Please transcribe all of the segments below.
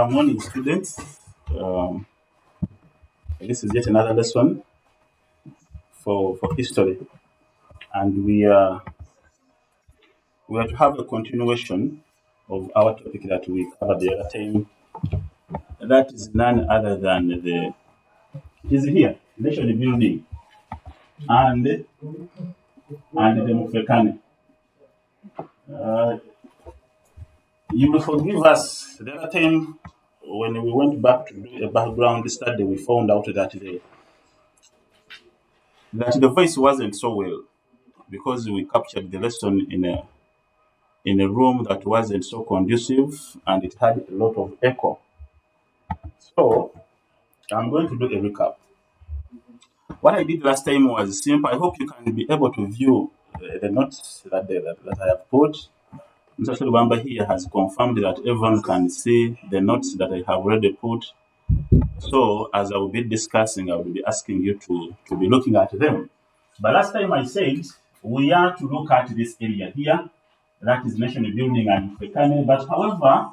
Morning, students. Um, this is yet another lesson for history, and we are to have a continuation of our topic that we covered the other time. That is none other than the it is here nation building and the Mufekane. Uh, you will forgive us. The other time when we went back to do a background study, we found out that the voice wasn't so well because we captured the lesson in a room that wasn't so conducive and it had a lot of echo. So I'm going to do a recap. What I did last time was simple. I hope you can be able to view the notes that I have put. Mr. Shilbamba here has confirmed that everyone can see the notes that I have already put. So as I will be discussing, I will be asking you to be looking at them. But last time I said we are to look at this area here, that is nation building and Fekane. But however,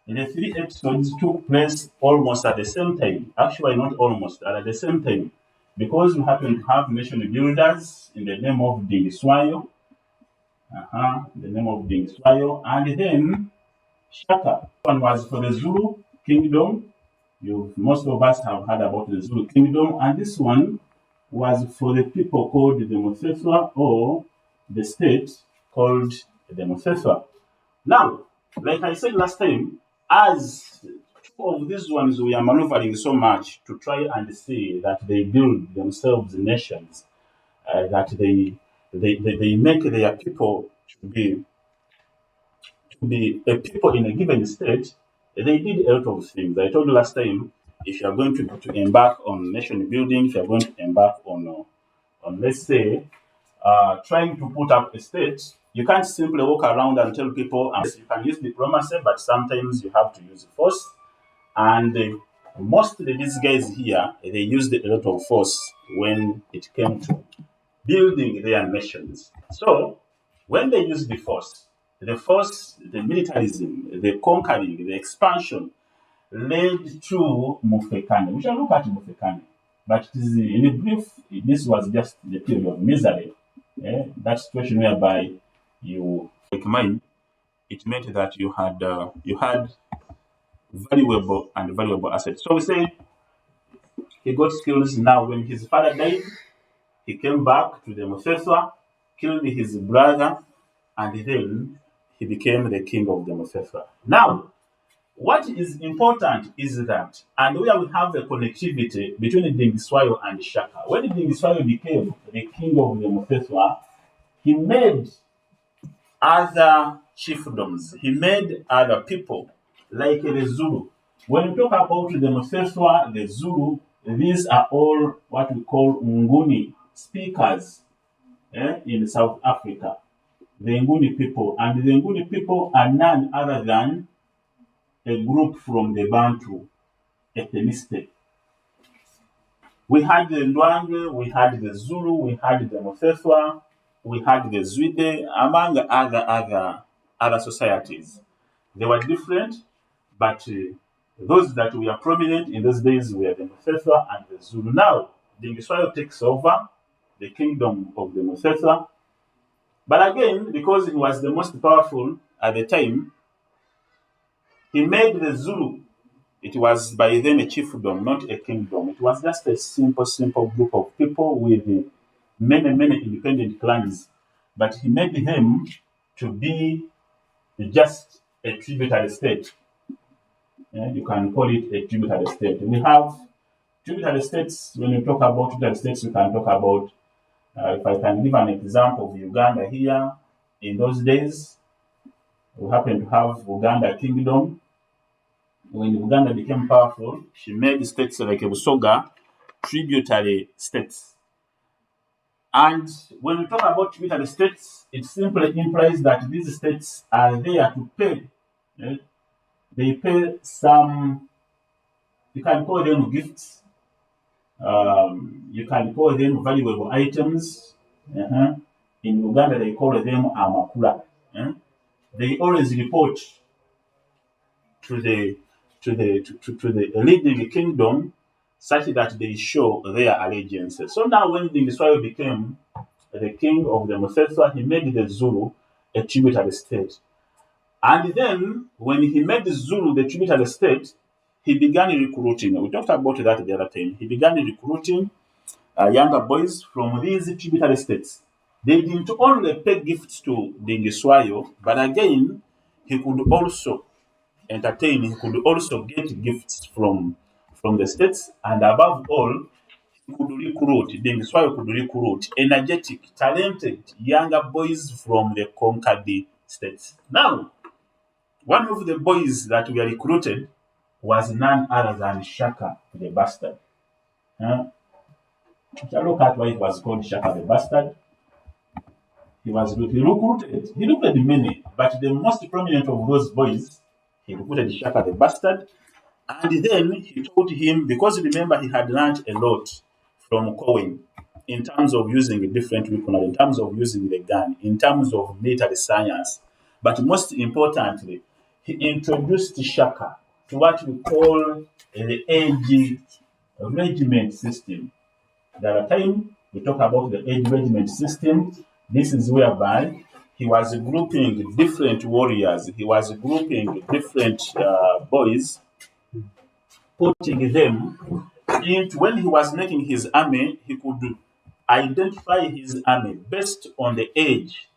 the three episodes took place almost at the same time. Actually, not almost, at the same time. Because we happen to have nation builders in the name of Dingiswayo, the name of Dingiswayo, and then Shaka. One was for the Zulu kingdom. Most of us have heard about the Zulu kingdom, and this one was for the people called the Moseswa or the state called the Moseswa. Now, like I said last time, as two of these ones we are maneuvering so much to try and see that they build themselves nations, that they make their people to be a people in a given state, they did a lot of things. I told you last time, if you are going to embark on nation building, if you are going to embark on let's say, trying to put up a state, you can't simply walk around and tell people, yes, you can use diplomacy, but sometimes you have to use force. And mostly these guys here, they used a lot of force when it came to building their nations. So when they use the force, the militarism, the conquering, the expansion led to Mufekane. We shall look at Mufekane. But it is, in a brief, this was just the period of misery. That situation whereby you, like mine, it meant that you had valuable assets. So we say he got skills now when his father died. He came back to the Moseswa, killed his brother, and then he became the king of the Moseswa. Now, what is important is that, and where we have a connectivity between Dingiswayo and Shaka. When Dingiswayo became the king of the Moseswa, he made other chiefdoms, he made other people, like the Zulu. When we talk about the Moseswa, the Zulu, these are all what we call Nguni speakers in South Africa. The Nguni people. And the Nguni people are none other than a group from the Bantu ethnicity. We had the Ndwandwe, we had the Zulu, we had the Moseswa, we had the Zwide, among other societies. They were different, but those that were prominent in those days were the Moseswa and the Zulu. Now, the Dingiswayo takes over the kingdom of the Moseswa. But again, because he was the most powerful at the time, he made the Zulu. It was by then a chiefdom, not a kingdom. It was just a simple group of people with many independent clans. But he made them to be just a tributary state. You can call it a tributary state. We have tributary states. When you talk about tributary states, we can talk about, if I can give an example of Uganda here, in those days, we happen to have Uganda Kingdom. When Uganda became powerful, she made states like Busoga tributary states. And when we talk about tributary states, it simply implies that these states are there to pay. They pay some, you can call them gifts, you can call them valuable items, In Uganda, they call them Amakula. They always report to the leading kingdom such that they show their allegiance. So now when Dingiswayo became the king of the Museso, he made the Zulu a tributary state. And then when he made the Zulu the tributary state, he began recruiting. We talked about that the other time. He began recruiting younger boys from these tributary states. They didn't only pay gifts to Dingiswayo, but again, he could also entertain, he could also get gifts from the states, and above all, he could recruit, Dingiswayo could recruit energetic, talented younger boys from the conquered states. Now, one of the boys that were recruited was none other than Shaka the Bastard. Look at why he was called Shaka the Bastard. He recruited many, but the most prominent of those boys, he recruited Shaka the Bastard. And then he told him, because remember he had learned a lot from Cohen in terms of using different weaponry, in terms of using the gun, in terms of military science. But most importantly, he introduced Shaka to what we call the age regiment system. There are times we talk about the age regiment system. This is whereby he was grouping different warriors, he was grouping different boys, putting them into, when he was making his army, he could identify his army based on the age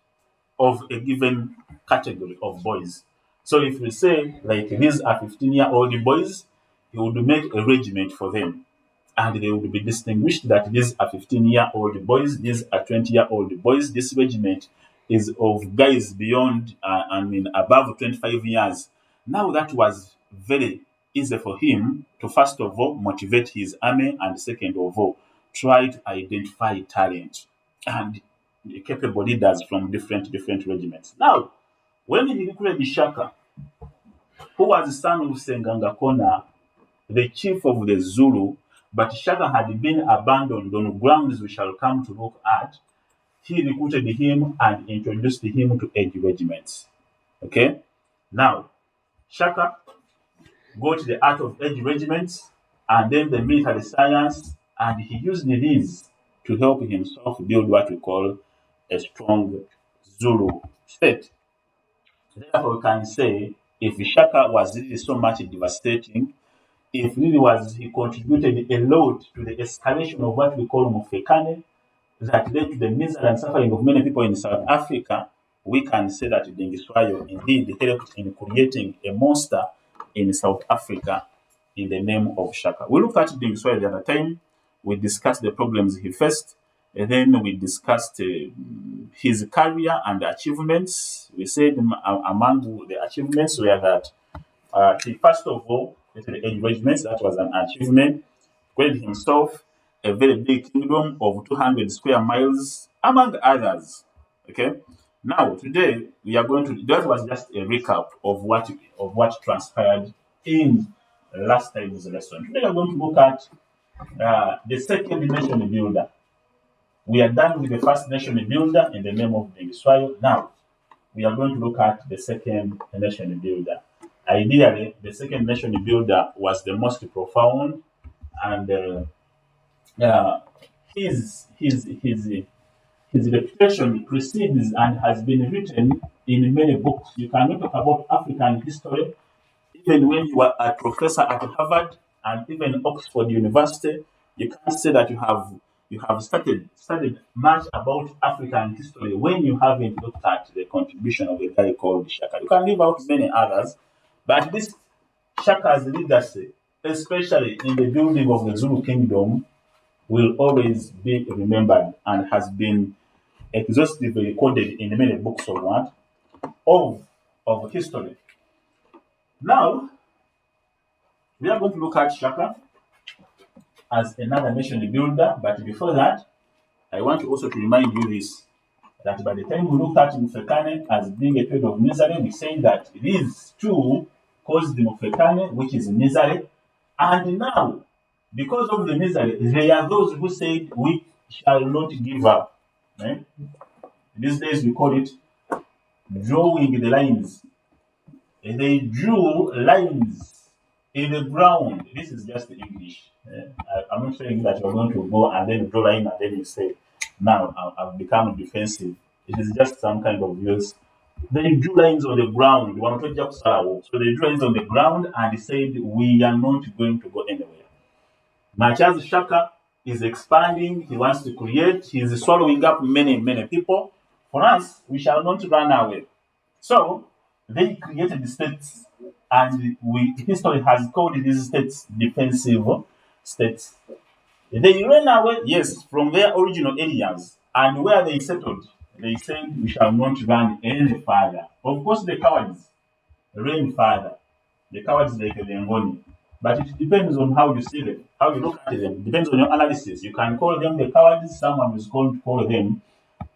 of a given category of boys. So if we say, like, these are 15-year-old boys, he would make a regiment for them. And they would be distinguished that these are 15-year-old boys, these are 20-year-old boys. This regiment is of guys beyond, above 25 years. Now that was very easy for him to, first of all, motivate his army, and second of all, try to identify talent and capable leaders from different regiments. Now, when he recruited Shaka, who was the son of Senganga Kona, the chief of the Zulu, but Shaka had been abandoned on grounds we shall come to look at, he recruited him and introduced him to age regiments. Okay? Now, Shaka got the art of age regiments and then the military science, and he used these to help himself build what we call a strong Zulu state. Therefore, we can say if Shaka was really so much devastating, if really was, he contributed a lot to the escalation of what we call Mufekane, that led to the misery and suffering of many people in South Africa, we can say that Dingiswayo indeed helped in creating a monster in South Africa in the name of Shaka. We looked at Dingiswayo the other time. We discussed the problems he faced, and then we discussed his career and achievements. We said among the achievements were that he, first of all, the age regiments, that was an achievement. Created himself a very big kingdom of 200 square miles, among others. Okay. Now, today we are going to. That was just a recap of what transpired in last time's lesson. Today we are going to look at the second nation builder. We are done with the first nation builder in the name of Dingiswayo. Now we are going to look at the second nation builder. Ideally, the second nation builder was the most profound, and his reputation precedes and has been written in many books. You cannot talk about African history, even when you are a professor at Harvard and even Oxford University. You can't say that you have studied much about African history when you haven't looked at the contribution of a guy called Shaka. You can leave out many others, but this Shaka's legacy, especially in the building of the Zulu kingdom, will always be remembered and has been exhaustively recorded in many books of history. Now, we are going to look at Shaka as another nation builder, but before that, I want also to remind you this, that by the time we looked at Mufekane as being a period of misery, we say that these two caused the Mufekane, which is misery, and now, because of the misery, there are those who said we shall not give up. Eh? These days we call it drawing the lines. They drew lines in the ground. This is just English. I'm not saying that you're going to go and then draw line and then you say, now I've become defensive. It is just some kind of use. They drew lines on the ground. So they drew lines on the ground and said, we are not going to go anywhere. Much as Shaka is expanding, he wants to create, he is swallowing up many, many people. For us, we shall not run away. So they created states, and history has called these states defensive states. They ran away, yes, from their original areas, and where they settled, they said we shall not run any further. Of course, the cowards ran further. The cowards like the Ngoni. But it depends on how you see them, how you look at them. It depends on your analysis. You can call them the cowards, someone is going to call them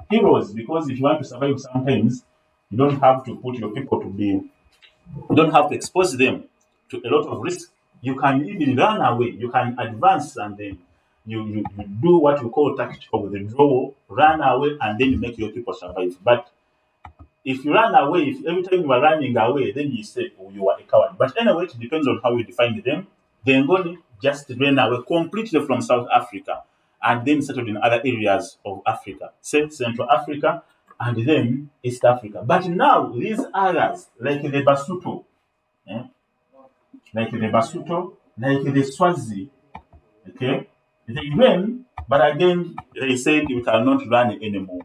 heroes, because if you want to survive sometimes, you don't have to put your people to be, you don't have to expose them to a lot of risk. You can even run away, you can advance, and then you do what you call tactical withdrawal, run away, and then you make your people survive. But if you run away, if every time you are running away, then you say, oh, you are a coward. But anyway, it depends on how you define them. The Ngoni just ran away completely from South Africa and then settled in other areas of Africa, say Central Africa and then East Africa. But now these others, like the Basuto, like the Swazi, okay, they ran, but again they said we cannot run anymore.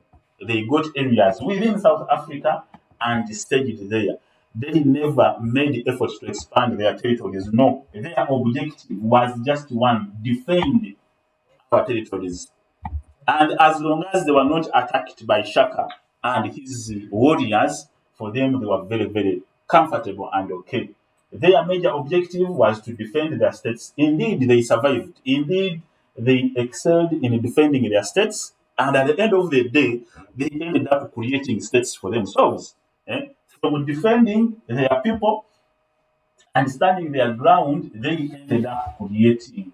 They got areas within South Africa and stayed there. They never made the effort to expand their territories. No, their objective was just one: defend our territories. And as long as they were not attacked by Shaka and his warriors, for them they were very, very comfortable and okay. Their major objective was to defend their states. Indeed, they survived. Indeed, they excelled in defending their states. And at the end of the day, they ended up creating states for themselves. From defending their people and standing their ground, they ended up creating.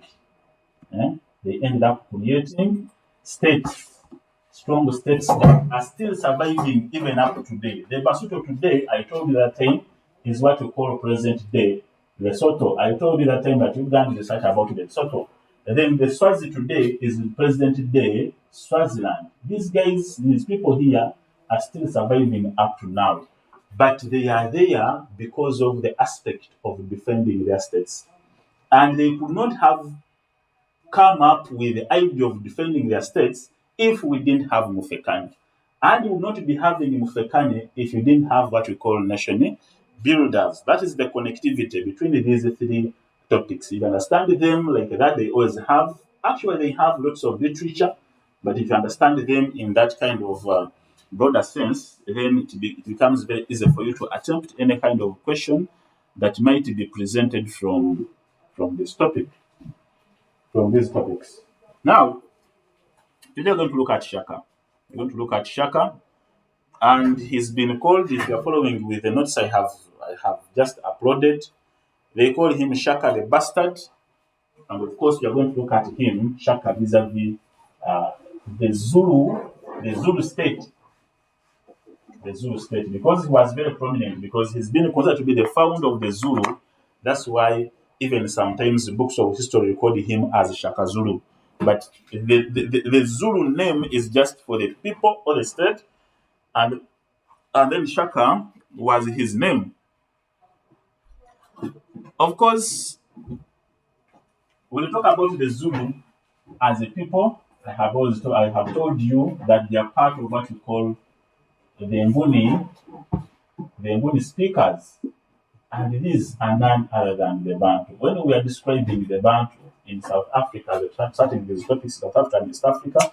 They ended up creating states, strong states that are still surviving even up to today. The Basuto today, I told you that time, is what you call present day Lesotho. I told you that time that you've done research about Lesotho. And then the Swazi today is present day Swaziland. These guys, these people here are still surviving up to now. But they are there because of the aspect of defending their states. And they could not have come up with the idea of defending their states if we didn't have Mufekani. And you would not be having Mufekani if you didn't have what we call nation builders. That is the connectivity between these three topics. If you understand them like that, they always have, actually they have lots of literature, but if you understand them in that kind of broader sense, then it becomes very easy for you to attempt any kind of question that might be presented from this topic. From these topics. Now, today we're going to look at Shaka. We're going to look at Shaka, and he's been called, if you're following with the notes I have just uploaded, they call him Shaka the Bastard. And of course, we are going to look at him, Shaka, vis-a-vis the Zulu state. The Zulu state, because he was very prominent, because he's been considered to be the founder of the Zulu. That's why even sometimes books of history record him as Shaka Zulu. But the Zulu name is just for the people or the state, and then Shaka was his name. Of course, when you talk about the Zulu as a people, I have told you that they are part of what we call the Nguni speakers. And these are none other than the Bantu. When we are describing the Bantu in South Africa, starting with these topics, South Africa and East Africa,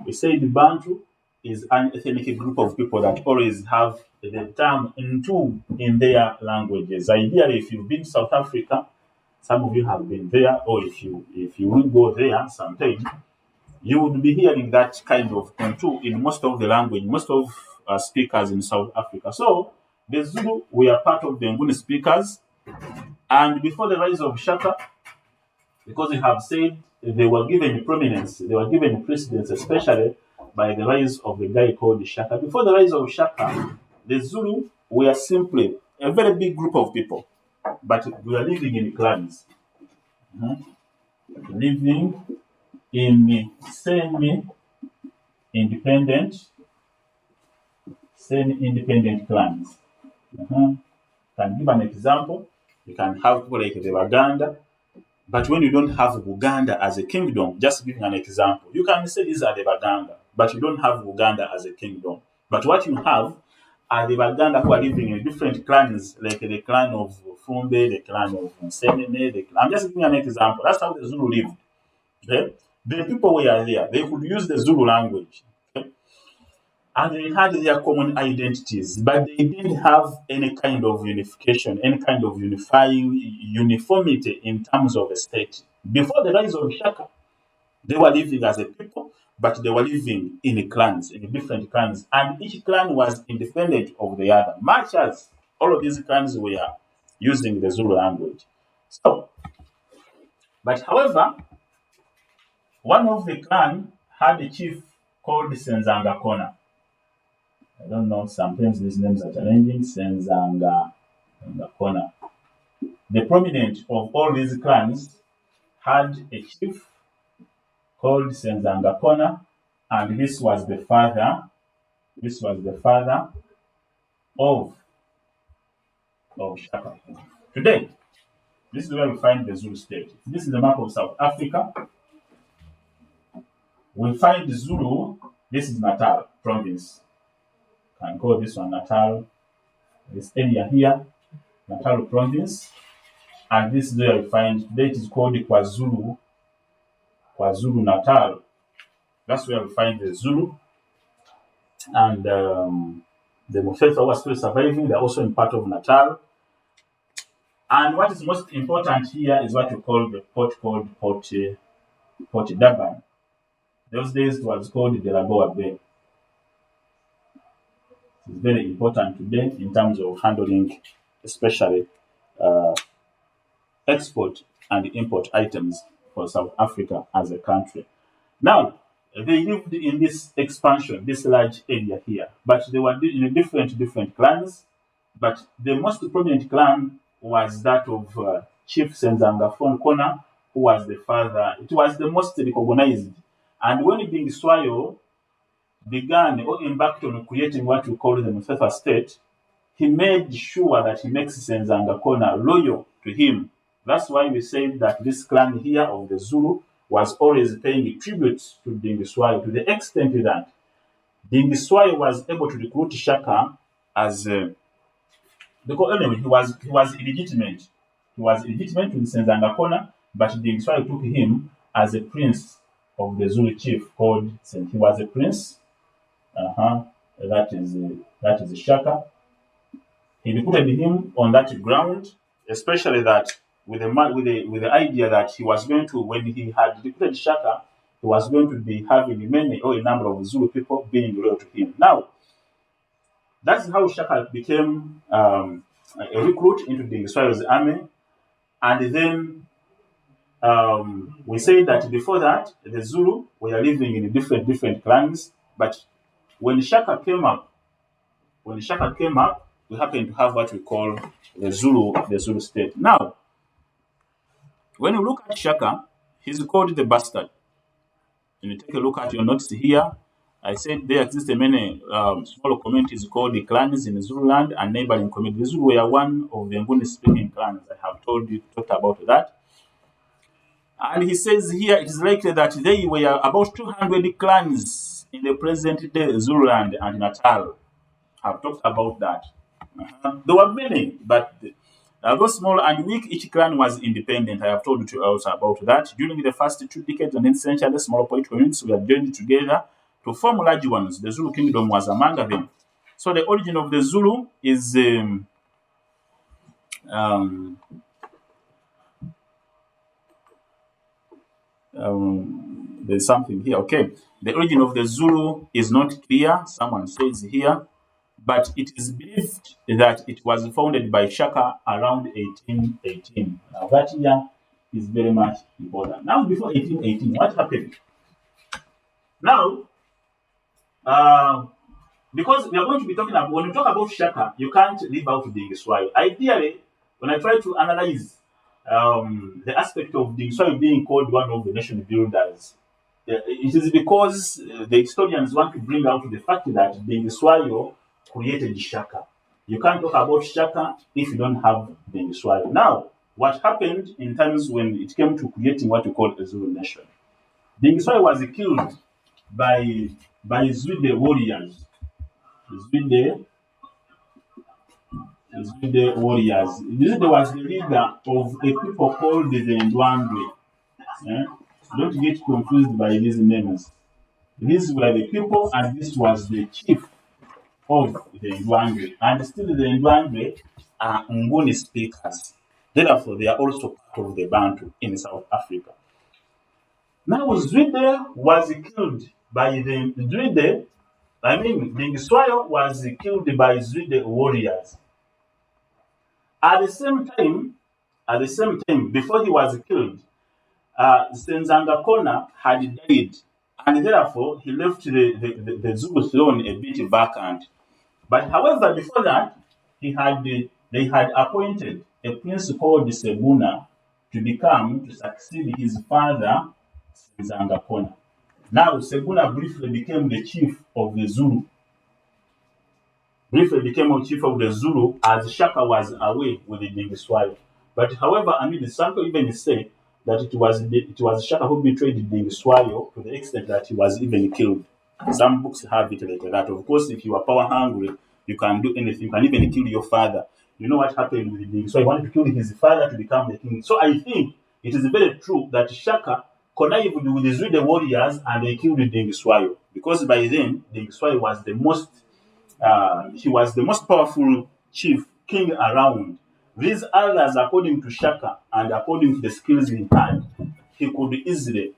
we say the Bantu is an ethnic group of people that always have the term Ntu in their languages. Ideally, if you've been to South Africa, some of you have been there, or if you will go there sometime, you would be hearing that kind of Ntu in most of the language, most of speakers in South Africa. So, the Zulu were part of the Nguni speakers, and before the rise of Shaka, because we have said they were given prominence, they were given precedence, especially by the rise of the guy called Shaka. Before the rise of Shaka, the Zulu were simply a very big group of people, but we were living in clans. Living in semi-independent clans. Can give an example. You can have people like the Baganda, but when you don't have Buganda as a kingdom, just giving an example, you can say these are the Baganda, but you don't have Buganda as a kingdom. But what you have are the Baganda who are living in different clans, like the clan of Fumbe, the clan of Nsenene. I'm just giving an example. That's how the Zulu lived. Okay? The people were there. They could use the Zulu language. Okay? And they had their common identities, but they didn't have any kind of unification, any kind of uniformity in terms of a state. Before the rise of Shaka, they were living as a people, but they were living in clans, in different clans, and each clan was independent of the other, much as all of these clans were using the Zulu language. So, but however, one of the clan had a chief called Senzanga Kona. I don't know, sometimes these names are challenging. Senzanga Kona. The prominent of all these clans had a chief called Senzanga Kona, and this was the father of Shaka. Today, this is where we find the Zulu state. This is the map of South Africa. We find the Zulu. This is Natal province. Can call this one Natal. This area here, Natal province. And this is where we find, today it is called KwaZulu Natal. That's where we find the Zulu. And the Mufefa was still surviving. They're also in part of Natal. And what is most important here is what we call the port called Port Durban. Those days it was called the Lagoa Bay. It's very important today in terms of handling, especially export and import items for South Africa as a country. Now, they lived in this expansion, this large area here, but they were in different clans. But the most prominent clan was that of Chief Senzanga Kona, who was the father. It was the most recognized. And when Dingiswayo began or embarked on creating what we call the Mufefa state, he made sure that he makes Senzanga Kona loyal to him. That's why we say that this clan here of the Zulu was always paying tribute to Dingiswayo, to the extent that Dingiswayo was able to recruit Shaka as because anyway, he was illegitimate. He was illegitimate with Senzanga Kona, but Dingiswayo took him as a prince of the Zulu chief called He was a prince. That is Shaka. He recruited him on that ground, especially that with the idea that he was going to, when he had recruited Shaka, he was going to be having many or a number of Zulu people being loyal to him. Now, that's how Shaka became a recruit into the Dingiswayo's army, and then we say that before that the Zulu were living in different clans, but when Shaka came up, we happen to have what we call the Zulu state. Now, when you look at Shaka, he's called the bastard. When you take a look at your notes here, I said there exist many small communities called the clans in Zululand and neighboring communities. The Zulu were one of the Nguni-speaking clans. I have talked about that. And he says here it is likely that there were about 200 clans in the present-day Zululand and Natal. I've talked about that. There were many, but although small and weak, each clan was independent. I have told you also about that. During the first 2 decades and 9th century, small point communities were joined together to form large ones. The Zulu kingdom was among them. So the origin of the Zulu is there's something here. Okay, the origin of the Zulu is not clear. Someone says here, but it is believed that it was founded by Shaka around 1818. Now that year is very much important. Now, before 1818, what happened? Now, Because we are going to be talking about, when you talk about Shaka, you can't leave out Dingiswayo. Ideally, when I try to analyze the aspect of Dingiswayo being called one of the nation builders, it is because the historians want to bring out the fact that Dingiswayo created Shaka. You can't talk about Shaka if you don't have Dingiswayo. Now, what happened in terms when it came to creating what you call a Zulu nation? Dingiswayo was killed by Zwide warriors. Zwide warriors. Zwide was the leader of a people called the Ndwandwe. Eh? Don't get confused by these names. These were the people, and this was the chief of the Ndwandwe. And still, the Ndwandwe are Nguni speakers. Therefore, they are also part of the Bantu in South Africa. Now, Zwide was killed by the Zwide. Dingiswayo was killed by Zwide warriors. At the same time, before he was killed, Senzanga Kona had died, and therefore he left the Zulu throne a bit vacant. But however, before that, they had appointed a prince called Seguna to succeed his father, Senzanga Kona. Now, Seguna briefly became the chief of the Zulu. Briefly became a chief of the Zulu as Shaka was away with the Dingiswayo. But however, some people even say that it was Shaka who betrayed the Dingiswayo to the extent that he was even killed. Some books have it like that. Of course, if you are power hungry, you can do anything. You can even kill your father. You know what happened with the Dingiswayo? He wanted to kill his father to become the king. So I think it is very true that Shaka connived with the Zwide warriors and they killed the Dingiswayo. Because by then, Dingiswayo was he was the most powerful chief king around. These others, according to Shaka and according to the skills he had, he could easily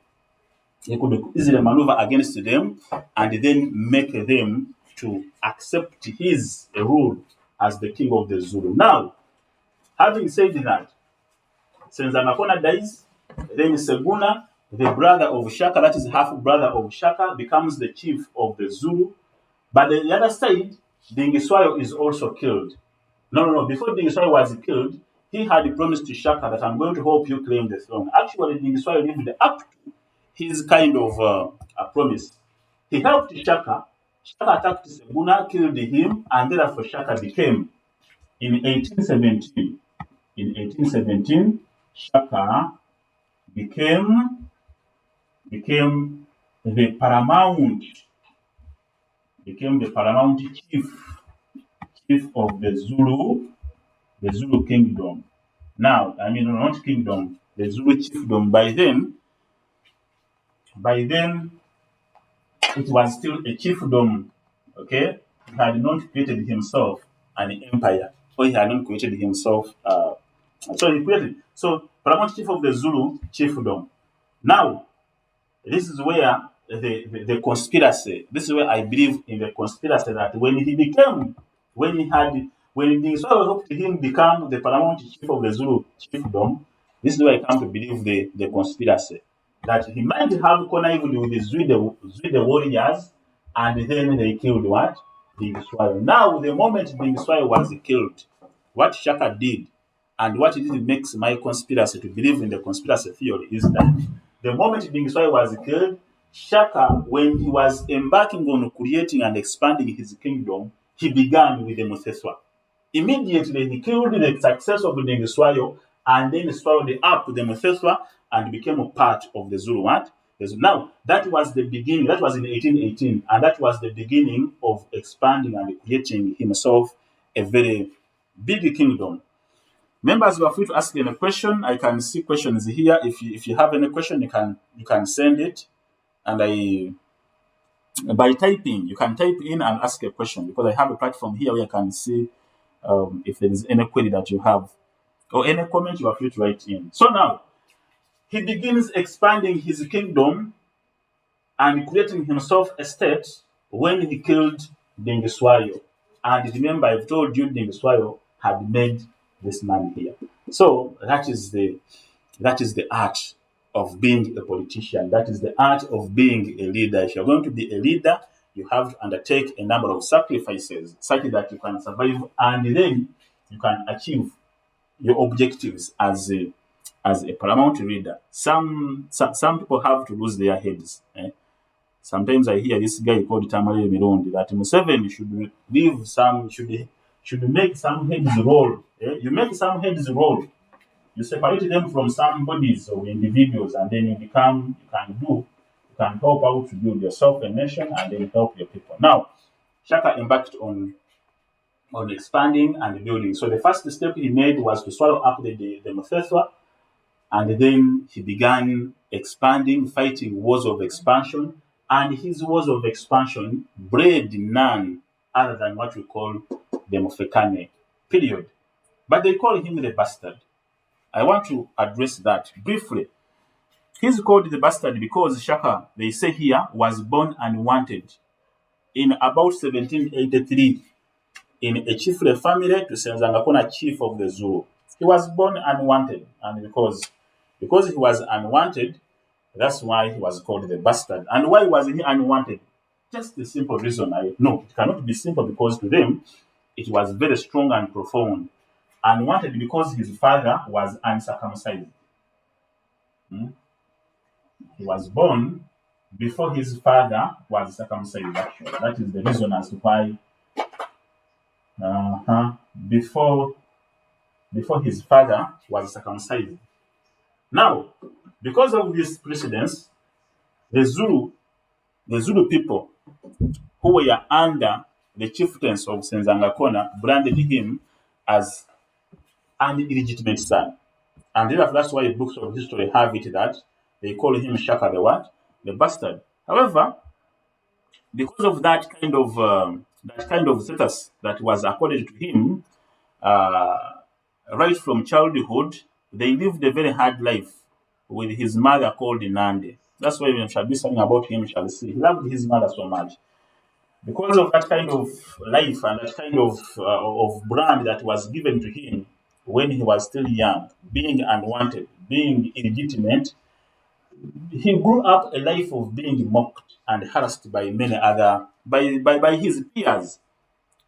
maneuver against them and then make them to accept his rule as the king of the Zulu. Now, having said that, Senzanga Kona dies, then Seguna, the brother of Shaka, that is half brother of Shaka, becomes the chief of the Zulu. But the other side, Dingiswayo is also killed. No. Before Dingiswayo was killed, he had promised to Shaka that I'm going to help you claim the throne. Actually, Dingiswayo lived up to his kind of a promise. He helped Shaka. Shaka attacked Seguna, killed him, and therefore Shaka became, in 1817, Shaka became the paramount chief of the Zulu kingdom. Now, not kingdom, the Zulu chiefdom. By then, it was still a chiefdom. Okay, he had not created himself an empire, or he had not created himself. So he created. So, paramount chief of the Zulu chiefdom. Now, this is where the conspiracy. This is where I believe in the conspiracy that when the Swahili helped him become the paramount chief of the Zulu chiefdom, this is where I come to believe the conspiracy that he might have connived with the Zwide warriors, and then they killed what? Dingiswayo. Now, the moment Dingiswayo was killed, what Shaka did, and what it makes my conspiracy to believe in the conspiracy theory is that the moment Dingiswayo was killed, Shaka, when he was embarking on creating and expanding his kingdom, he began with the Mutheswa. Immediately, he killed the success of Dingiswayo and then swallowed up the Mutheswa and became a part of the Zulu what? Now, that was the beginning. That was in 1818, and that was the beginning of expanding and creating himself a very big kingdom. Members, you are free to ask any question. I can see questions here. If you have any question, you can send it, and by typing you can type in and ask a question, because I have a platform here where I can see if there is any query that you have or any comment. You are free to write in. So now he begins expanding his kingdom and creating himself a state when he killed Dingiswayo. And remember, I've told you Dingiswayo had made this man here. So that is the art of being a politician. That is the art of being a leader. If you're going to be a leader, you have to undertake a number of sacrifices such that you can survive and then you can achieve your objectives as a paramount leader. Some people have to lose their heads. Sometimes I hear this guy called Tamale Mirondi that Museveni should leave some should make some heads roll. You make some heads roll. You separate them from some bodies or individuals, and then you can help out to build yourself a nation and then help your people. Now, Shaka embarked on expanding and building. So the first step he made was to swallow up the Muthetwa, and then he began expanding, fighting wars of expansion, and his wars of expansion bred none other than what we call the Mofekane period. But they call him the bastard. I want to address that briefly. He's called the bastard because Shaka, they say here, was born unwanted in about 1783 in a chiefly family to Senzangakona, chief of the Zulu. He was born unwanted, and because he was unwanted, that's why he was called the bastard. And why was he unwanted? Just the simple reason. No, it cannot be simple because to them it was very strong and profound. Unwanted because his father was uncircumcised. He was born before his father was circumcised, actually. That is the reason as to why before his father was circumcised. Now, because of this precedence, the Zulu people who were under the chieftains of Senzangakona branded him as an illegitimate son. And that's why books of history have it that they call him Shaka the what? The bastard. However, because of that kind of status that was accorded to him right from childhood, they lived a very hard life with his mother called Nande. That's why when we shall be something about him, shall see. He loved his mother so much. Because of that kind of life and that kind of brand that was given to him when he was still young, being unwanted, being illegitimate, he grew up a life of being mocked and harassed by many other, by his peers.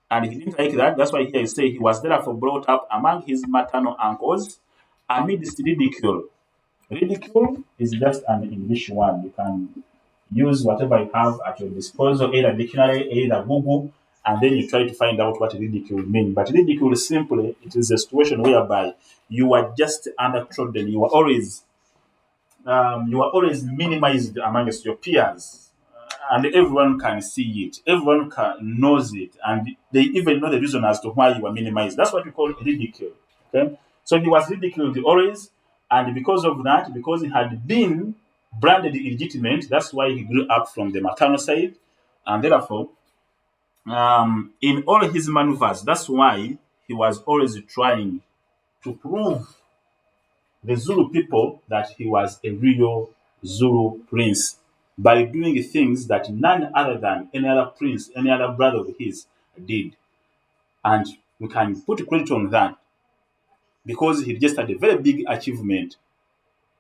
And he didn't like that. That's why here I say he was therefore brought up among his maternal uncles amidst ridicule. Ridicule is just an English word. You can use whatever you have at your disposal, either dictionary, either Google, and then you try to find out what ridicule means. But ridicule simply, it is a situation whereby you are just undertrodden. You are always minimized amongst your peers, and everyone can see it. Everyone knows it, and they even know the reason as to why you are minimized. That's what we call ridicule. Okay, so he was ridiculed always, and because of that, because he had been branded illegitimate, that's why he grew up from the maternal side, and therefore, in all his maneuvers, that's why he was always trying to prove the Zulu people that he was a real Zulu prince by doing things that none other than any other prince, any other brother of his did. And we can put credit on that because he just had a very big achievement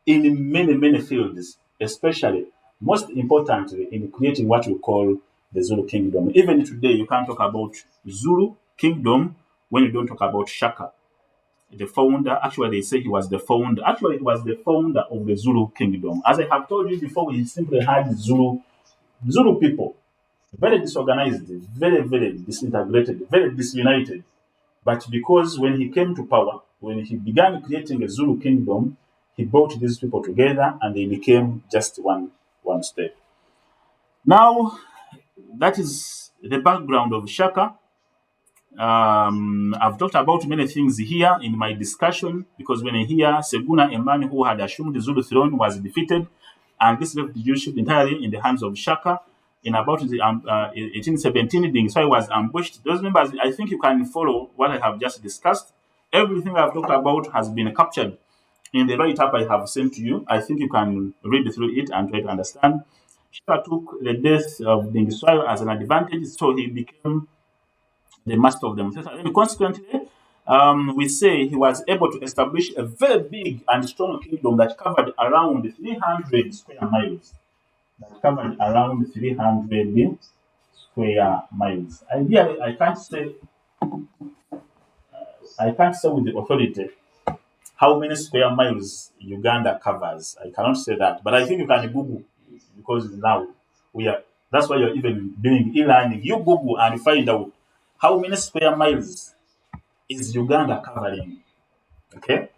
in many, many fields, especially, most importantly, in creating what we call the Zulu kingdom. Even today, you can't talk about Zulu kingdom when you don't talk about Shaka. The founder, actually, they say he was the founder. Actually, it was the founder of the Zulu kingdom. As I have told you before, we simply had Zulu people, very disorganized, very, very disintegrated, very disunited. But because when he came to power, when he began creating a Zulu kingdom, he brought these people together and they became just one state. Now, that is the background of Shaka. I've talked about many things here in my discussion because when I hear Seguna, a man who had assumed the Zulu throne, was defeated, and this left the Jewish entirely in the hands of Shaka in about 1817, so he was ambushed. Those members, I think you can follow what I have just discussed. Everything I've talked about has been captured in the write-up I have sent to you. I think you can read through it and try to understand. Shaka took the death of Dingiswayo as an advantage, so he became the master of them. And consequently, we say he was able to establish a very big and strong kingdom that covered around 300 square miles. square miles. Ideally, I can't say with the authority how many square miles Uganda covers. I cannot say that, but I think you can Google, because now we are. That's why you're even doing e-learning. You Google and find out how many square miles is Uganda covering. Okay,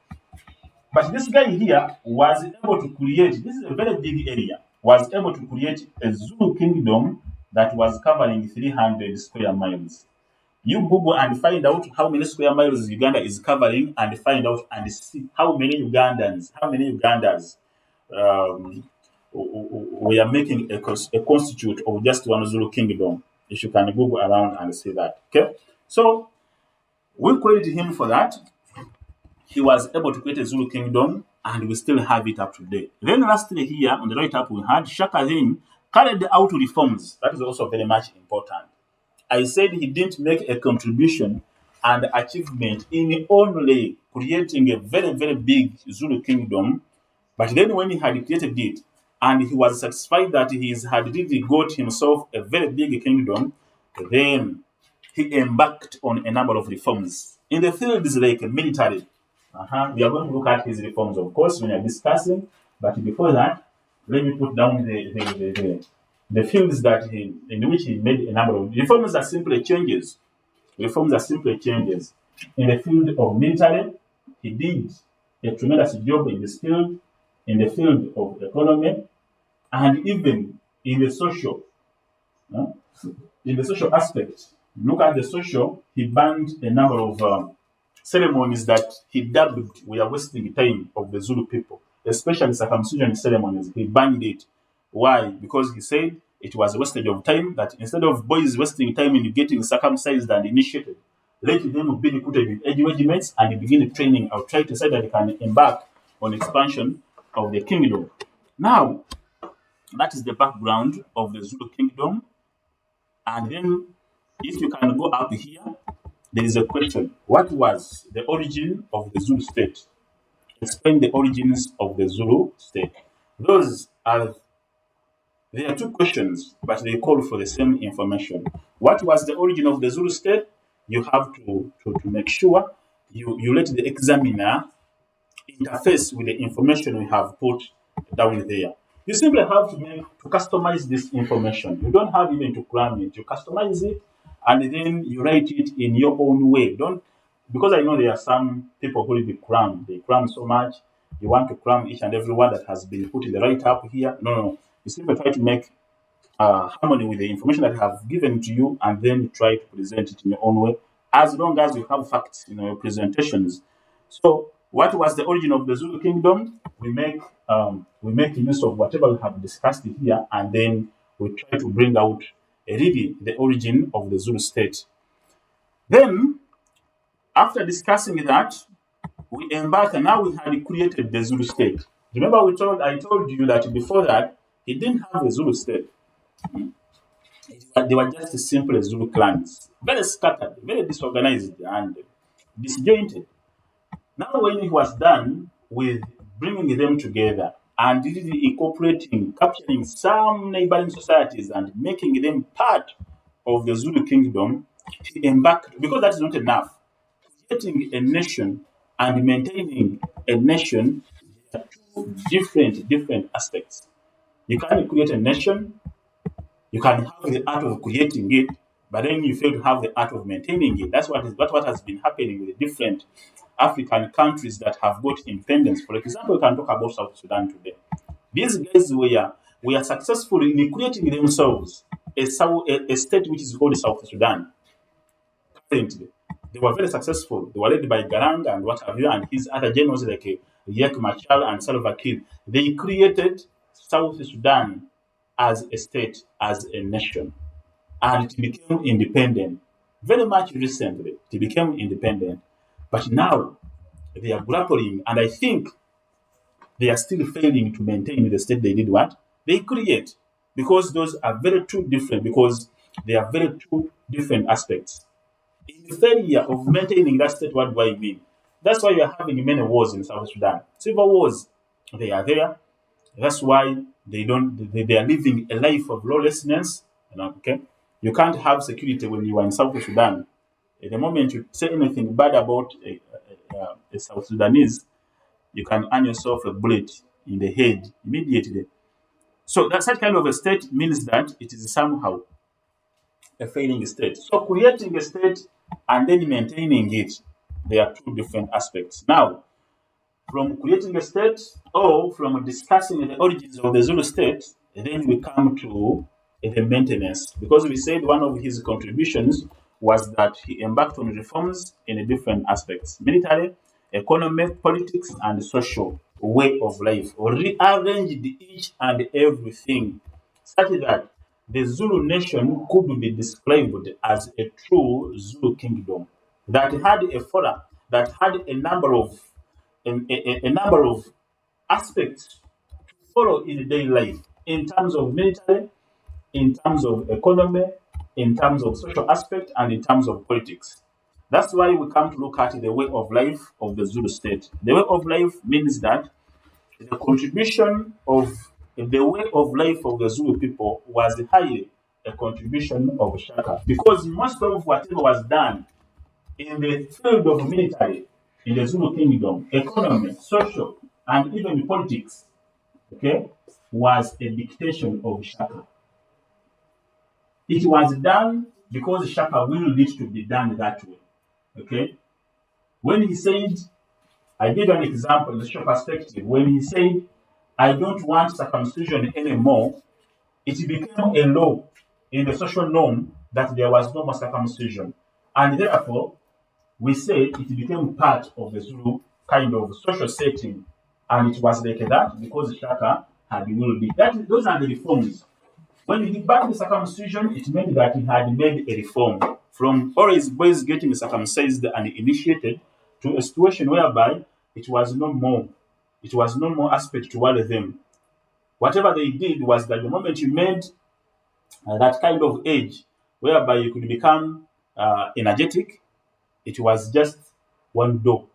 but this guy here was able to create. This is a very big area. Was able to create a Zulu kingdom that was covering 300 square miles. You Google and find out how many square miles Uganda is covering, and find out and see how many Ugandans we are making a constitute of just one Zulu kingdom. If you can Google around and see that. Okay, so we credit him for that. He was able to create a Zulu kingdom, and we still have it up to date. Then lastly here on the right up we had Shaka Zulu carried out reforms. That is also very much important. I said he didn't make a contribution and achievement in only creating a very, very big Zulu kingdom, but then when he had created it and he was satisfied that he had really got himself a very big kingdom, then he embarked on a number of reforms in the fields like military. We are going to look at his reforms, of course, when we are discussing, but before that, let me put down the fields in which he made a number of reforms. Are simply changes. Reforms are simply changes. In the field of military, he did a tremendous job in this field, in the field of economy, and even in the social. In the social aspect, look at the social. He banned a number of ceremonies that he dubbed we are wasting time of the Zulu people, especially circumcision ceremonies. He banned it. Why? Because he said it was a wastage of time, that instead of boys wasting time in getting circumcised and initiated, let them be recruited in age regiments and begin training outright so that they can embark on expansion of the kingdom. Now, that is the background of the Zulu kingdom. And then, if you can go up here, there is a question. What was the origin of the Zulu state? Explain the origins of the Zulu state. There are two questions, but they call for the same information. What was the origin of the Zulu state? You have to make sure you let the examiner interface with the information we have put down there. You simply have to customize this information. You don't have even to cram it. You customize it, and then you write it in your own way. Because I know there are some people who really cram. They cram so much. You want to cram each and every word that has been put in the right up here. No. You simply try to make harmony with the information that I have given to you, and then you try to present it in your own way, as long as you have facts in your presentations. So, what was the origin of the Zulu kingdom? We make use of whatever we have discussed here, and then we try to bring out really the origin of the Zulu state. Then, after discussing that, we embark, and now we had created the Zulu state. Remember, I told you that before that he didn't have a Zulu state. They were just simple Zulu clans, very scattered, very disorganized, and disjointed. Now, when he was done with bringing them together and really incorporating, capturing some neighboring societies and making them part of the Zulu kingdom, he embarked, because that is not enough. Creating a nation and maintaining a nation are two different aspects. You can create a nation, you can have the art of creating it, but then you fail to have the art of maintaining it. That's what has been happening with the different African countries that have got independence. For example, we can talk about South Sudan today. These guys were successful in creating themselves a state which is called South Sudan. Currently, they were very successful. They were led by Garang and what have you, and his other generals like Riek Machar and Salva Kiir. They created South Sudan as a state, as a nation, and it became independent. Very much recently, it became independent. But now they are grappling, and I think they are still failing to maintain the state they did what? They create. Because those are very two different, because they are very two different aspects. In the failure of maintaining that state, what do I mean? That's why you are having many wars in South Sudan. Civil wars, they are there. That's why they are living a life of lawlessness. Okay? You can't have security when you are in South Sudan. At the moment you say anything bad about a South Sudanese, you can earn yourself a bullet in the head immediately. So that such kind of a state means that it is somehow a failing state. So creating a state and then maintaining it, they are two different aspects. Now, from creating a state or from discussing the origins of the Zulu state, then we come to the maintenance. Because we said one of his contributions was that he embarked on reforms in different aspects: military, economic, politics, and social way of life, or rearranged each and everything such that the Zulu nation could be described as a true Zulu kingdom that had a fora, that had a number of aspects to follow in daily life in terms of military, in terms of economy, in terms of social aspect, and in terms of politics. That's why we come to look at the way of life of the Zulu state. The way of life means that the contribution of the way of life of the Zulu people was highly a contribution of Shaka because most of whatever was done in the field of military in the Zulu kingdom, economy, social, and even politics, okay, was a dictation of Shaka. It was done because Shaka willed it to be done that way. Okay. When he said, I give an example in the social perspective, when he said, I don't want circumcision anymore, it became a law in the social norm that there was no more circumcision. And therefore, we say it became part of the Zulu kind of social setting. And it was like that because Shaka had willed it. Those are the reforms. When he banned the circumcision, it meant that he had made a reform from always boys getting circumcised and initiated to a situation whereby it was no more. It was no more aspect toward them. Whatever they did was that the moment you made that kind of age whereby you could become energetic, it was just one door,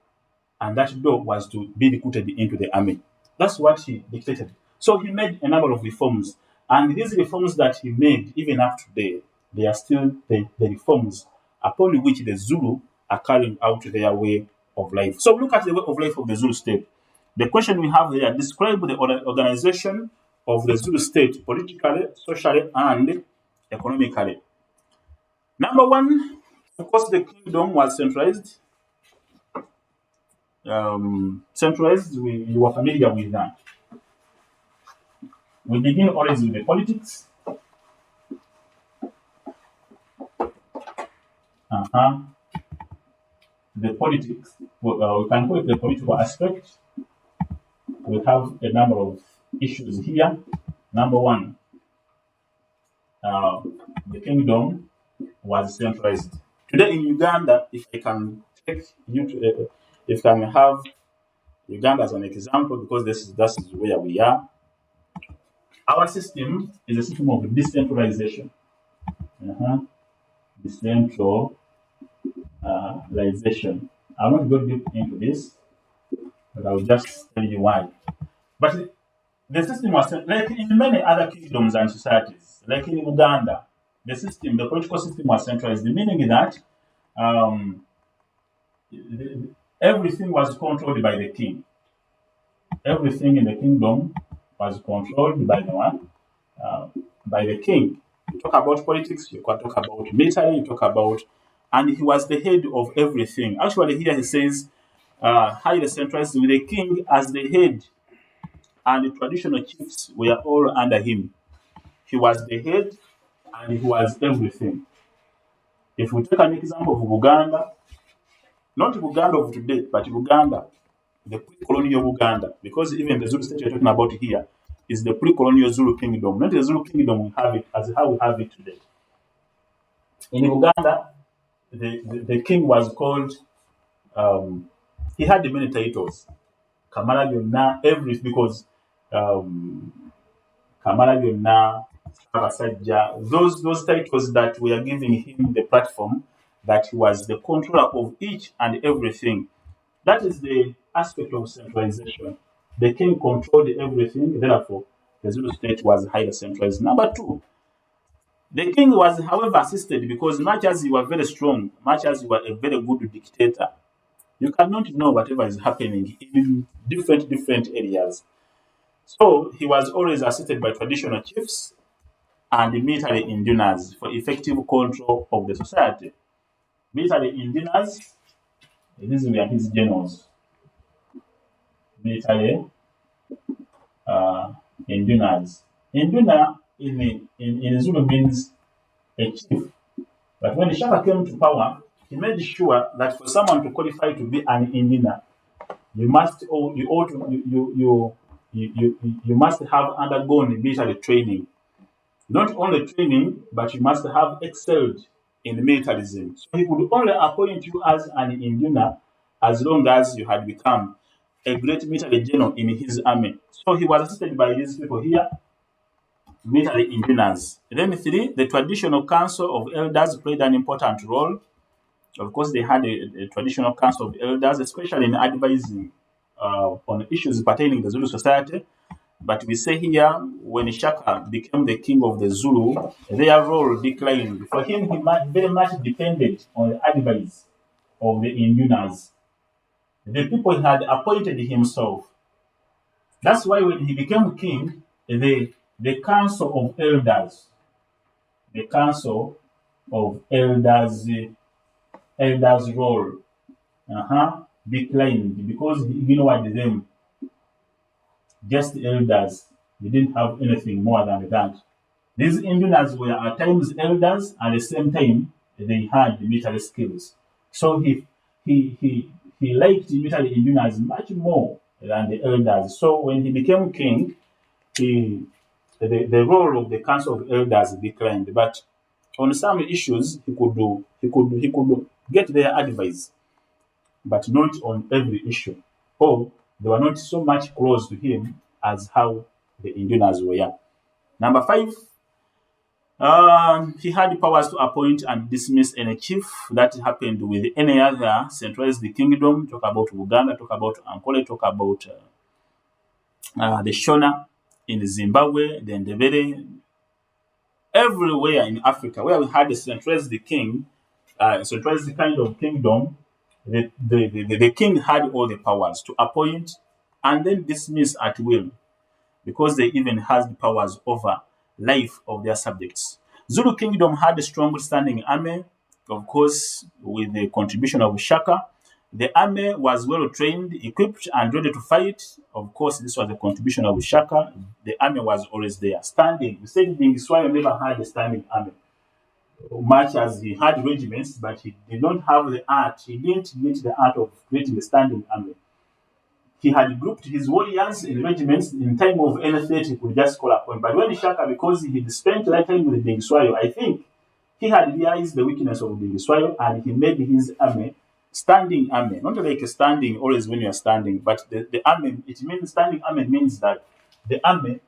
and that door was to be recruited into the army. That's what he dictated. So he made a number of reforms, and these reforms that he made, even up to today, they are still the reforms upon which the Zulu are carrying out their way of life. So look at the way of life of the Zulu state. The question we have here: describe the organization of the Zulu state politically, socially, and economically. Number one, of course, the kingdom was centralized. You are familiar with that. We begin always with the politics. Uh-huh. The politics, we can call it the political aspect. We have a number of issues here. Number one, the kingdom was centralized. Today in Uganda, if I can take you to, if I can have Uganda as an example, because this is where we are. Our system is a system of decentralization. Uh-huh. Decentralization. I'll not go deep into this, but I'll just tell you why. But the system was like in many other kingdoms and societies, like in Uganda, the political system was centralized, meaning that um, everything was controlled by the king. Everything in the kingdom was controlled by the one, by the king. You talk about politics, you can talk about military, you talk about, and he was the head of everything. Actually, here he says, highly centralized with the king as the head, and the traditional chiefs were all under him. He was the head, and he was everything. If we take an example of Uganda, not Uganda of today, but Uganda, the pre-colonial Uganda, because even the Zulu state you're talking about here is the pre-colonial Zulu kingdom, not the Zulu kingdom we have it as how we have it today. In Uganda, the king was called, he had many titles. Kamala Yonna, every because um, Kamala Yonna, Sabasajja, those titles that we are giving him the platform that he was the controller of each and everything. That is the aspect of centralization. The king controlled everything, therefore, the Zulu state was highly centralized. Number two, The king was, however, assisted because much as you were very strong, much as you were a very good dictator, you cannot know whatever is happening in different areas. So he was always assisted by traditional chiefs and military indunas for effective control of the society. Military indunas, these were his generals. Military indunas. Induna in Zulu means a chief. But when the Shaka came to power, he made sure that for someone to qualify to be an induna, you must you ought to, you must have undergone military training. Not only training, but you must have excelled in militarism. So he could only appoint you as an induna as long as you had become a great military general in his army. So he was assisted by these people here, military indunas. Then three, the traditional council of elders played an important role. Of course, they had a traditional council of elders, especially in advising on issues pertaining to the Zulu society. But we say here, when Shaka became the king of the Zulu, their role declined. For him, he very much depended on the advice of the indunas, the people he had appointed himself. That's why when he became king, the council of elders, the council of elders role declined because he ignored them. Just elders. They didn't have anything more than that. These indunas were at times elders, and at the same time they had military skills. So he liked military indunas much more than the elders. So when he became king, the role of the council of elders declined. But on some issues he could get their advice, but not on every issue. Or they were not so much close to him as how the indunas were. Number five, he had powers to appoint and dismiss any chief. That happened with any other centralized kingdom. Talk about Uganda, talk about Ankole, talk about the Shona in Zimbabwe, the Ndebele. Everywhere in Africa where we had a centralized king, centralized kind of kingdom, the king had all the powers to appoint and then dismiss at will, because they even had the powers over life of their subjects. Zulu kingdom had a strong standing army, of course, with the contribution of Shaka. The army was well trained, equipped, and ready to fight. Of course, this was the contribution of Shaka. The army was always there, standing. We said Dingiswayo never had a standing army, much as he had regiments, but he did not have the art. He didn't get the art of creating a standing army. He had grouped his warriors in regiments. In time of any threat, he could just call upon. But when Shaka, because he had spent that time with Dingiswayo, I think he had realized the weakness of Dingiswayo, and he made his army standing army. Not like a standing always when you are standing, but the army, it means standing army means that the army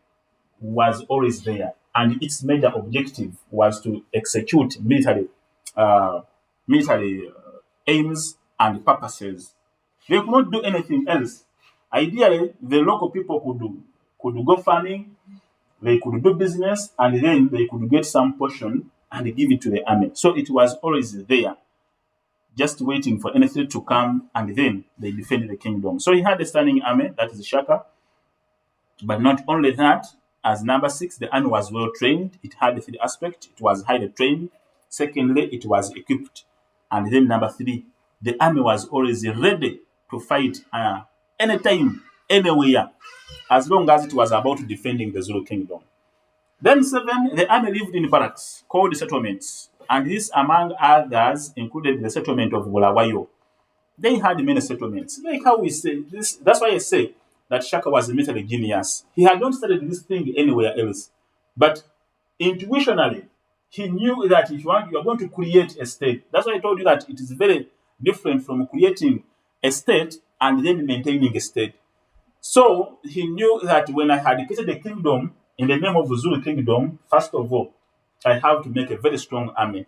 was always there, and its major objective was to execute military aims and purposes. They could not do anything else. Ideally, the local people could go farming, they could do business, and then they could get some portion and give it to the army. So it was always there, just waiting for anything to come, and then they defended the kingdom. So he had a standing army, that is Shaka. But not only that, as number six, the army was well trained. It had the three aspects. It was highly trained. Secondly, it was equipped. And then number three, the army was always ready to fight anytime, anywhere, as long as it was about defending the Zulu kingdom. Then seven, the army lived in barracks called settlements. And this, among others, included the settlement of Bulawayo. They had many settlements. Like how we say this, that's why I say that Shaka was a military genius. He had not started this thing anywhere else. But intuitionally, he knew that if you are going to create a state, that's why I told you that it is very different from creating a state and then maintaining a state. So he knew that when I had created a kingdom in the name of the Zulu kingdom, first of all, I have to make a very strong army.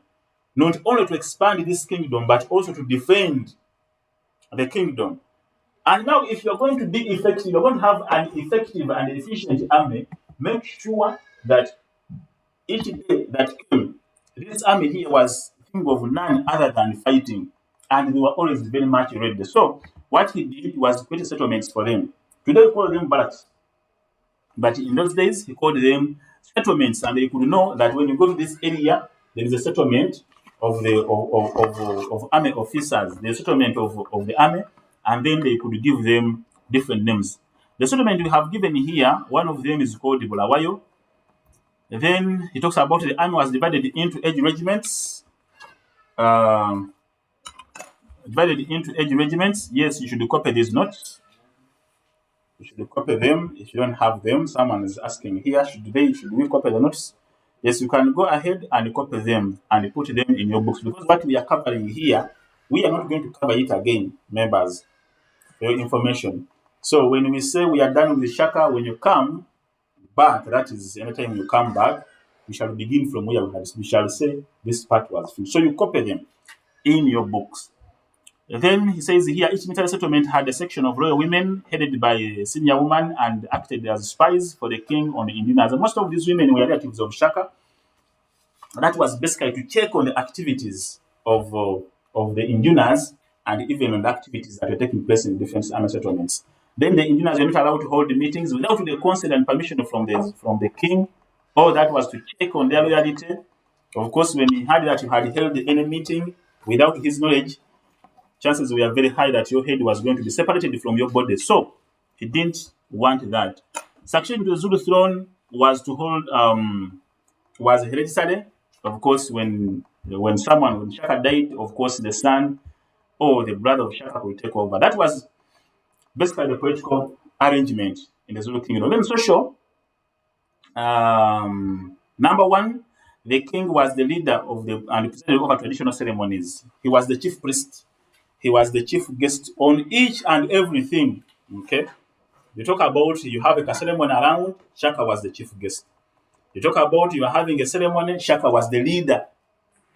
Not only to expand this kingdom, but also to defend the kingdom. And now, if you're going to be effective, you're going to have an effective and efficient army, make sure that each day that came, this army here was thinking of none other than fighting, and they were always very much ready. So what he did was create settlements for them. Today we call them barracks, but in those days he called them settlements, and they could know that when you go to this area, there is a settlement of the of army officers, the settlement of the army, and then they could give them different names. The settlement we have given here, one of them is called Bulawayo. Then he talks about the army was divided into age regiments. Um, Divided into age regiments. Yes, you should copy these notes. You should copy them. If you don't have them, someone is asking here, should we copy the notes? Yes, you can go ahead and copy them and put them in your books, because what we are covering here, we are not going to cover it again, members, for your information. So when we say we are done with the Shaka, when you come back, that is anytime you come back, we shall begin from where we shall say this part was finished. So you copy them in your books. Then he says here, each military settlement had a section of royal women headed by a senior woman and acted as spies for the king on the Indians. And most of these women were relatives of Shaka. That was basically to check on the activities of the Indians and even on the activities that were taking place in different army settlements. Then the Indians were not allowed to hold the meetings without the consent and permission from the king. All that was to check on their loyalty. Of course, when he heard that you had held any meeting without his knowledge, chances were very high that your head was going to be separated from your body. So he didn't want that. Succession to the Zulu throne was to hold was hereditary. Of course, when Shaka died, of course the son or the brother of Shaka will take over. That was basically the political arrangement in the Zulu kingdom. Then social. Number one, the king was the leader of and presided over traditional ceremonies. He was the chief priest. He was the chief guest on each and everything. Okay. You talk about you have a ceremony around, Shaka was the chief guest. You talk about you are having a ceremony, Shaka was the leader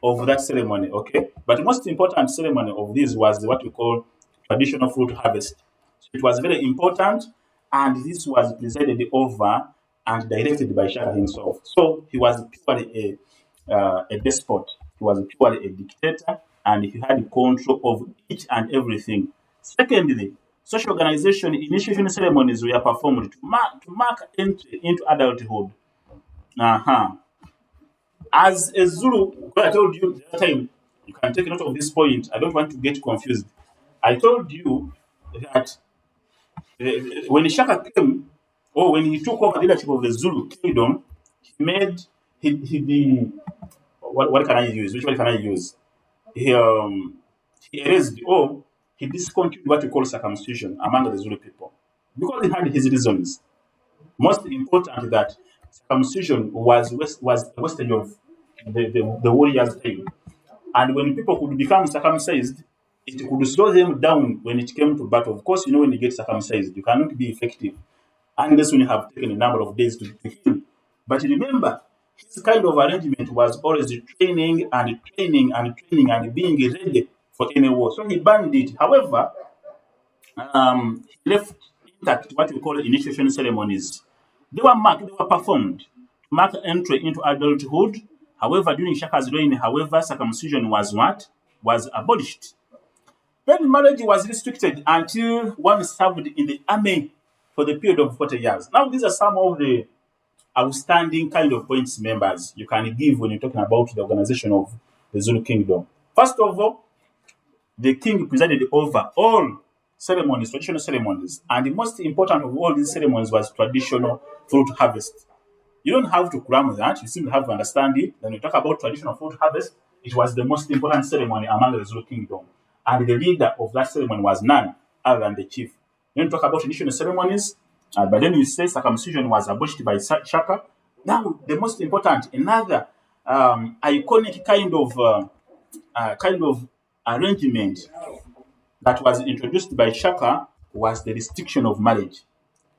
of that ceremony. Okay. But the most important ceremony of this was what we call traditional fruit harvest. So it was very important, and this was presided over and directed by Shaka himself. So he was purely a despot. He was purely a dictator, and he had control of each and everything. Secondly, social organization initiation ceremonies were performed to mark entry into adulthood. Uh-huh. As a Zulu, what I told you the other time, you can take note of this point. I don't want to get confused. I told you that when Shaka came, or when he took over the leadership of the Zulu kingdom, he made the what can I use? Which one can I use? He erased or he discontinued what we call circumcision among the Zulu people because he had his reasons. Most important that circumcision was a wastage of the warrior's time. And when people could become circumcised, it could slow them down when it came to battle. Of course, you know when you get circumcised, you cannot be effective unless when you have taken a number of days to heal. But remember, his kind of arrangement was always training and training and training and being ready for any war. So he banned it. However, he left intact what we call initiation ceremonies. They were marked, they were performed to mark entry into adulthood. However, during Shaka's reign, however, circumcision was what? Was abolished. Then marriage was restricted until one served in the army for the period of 40 years. Now, these are some of the outstanding kind of points, members, you can give when you're talking about the organization of the Zulu kingdom. First of all, the king presided over all ceremonies, traditional ceremonies, and the most important of all these ceremonies was traditional fruit harvest. You don't have to cram that, you simply have to understand it. When we talk about traditional fruit harvest, it was the most important ceremony among the Zulu kingdom, and the leader of that ceremony was none other than the chief. When you talk about traditional ceremonies, but then you say circumcision was abolished by Shaka. Now, the most important, another iconic kind of arrangement that was introduced by Shaka was the restriction of marriage.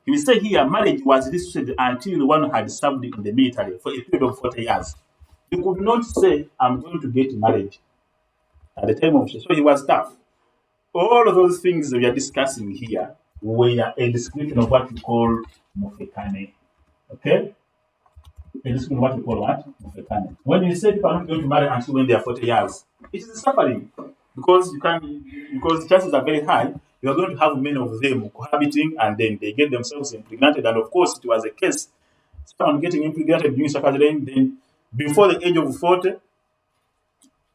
He will say here, marriage was restricted until one had served in the military for a period of 40 years. He could not say, I'm going to get married at the time of Shaka. So he was tough. All of those things we are discussing here were a description of what we call Mofekane. Okay? It is what we call what? Mfekane. When you say people are not going to marry until when they are 40 years, it is suffering because because the chances are very high. You are going to have many of them cohabiting and then they get themselves impregnated. And of course, it was a case, someone getting impregnated during Shaka's reign, then before the age of 40,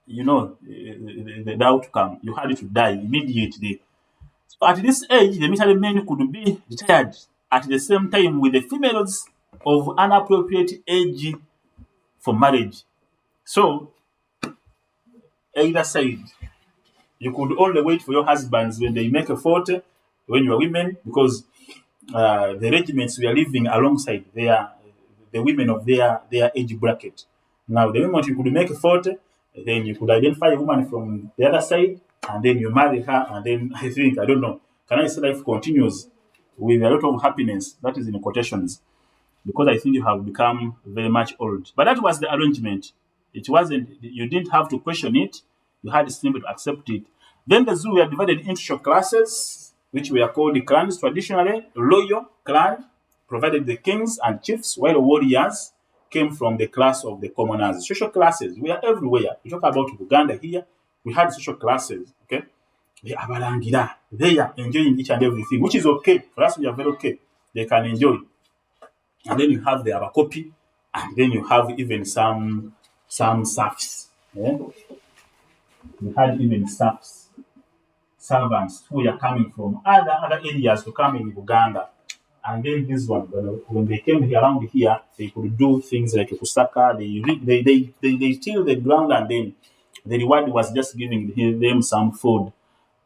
you know, the outcome, you had to die immediately. So at this age, the military men could be retired at the same time with the females of inappropriate age for marriage. So either side, you could only wait for your husbands when they make a 40, when you are women, because the regiments were living alongside the women of their age bracket. Now, the moment you could make a 40, then you could identify a woman from the other side, and then you marry her, and then I think, I don't know, can I say life continues with a lot of happiness? That is in quotations, because I think you have become very much old. But that was the arrangement. It wasn't, you didn't have to question it, you had simply to accept it. Then the Zulu were divided into social classes, which were called clans traditionally. Royal clan provided the kings and chiefs, while warriors came from the class of the commoners. Social classes were everywhere. We talk about Uganda here, we had social classes, okay? They are they are enjoying each and everything, which is okay. For us, we are very okay. They can enjoy. And then you have the Abakopi, and then you have even some serfs. Yeah? We had even servants who are coming from other areas to come in Uganda. And then this one, when they came here around here, they could do things like Kusaka. They till the ground, and then the reward was just giving them some food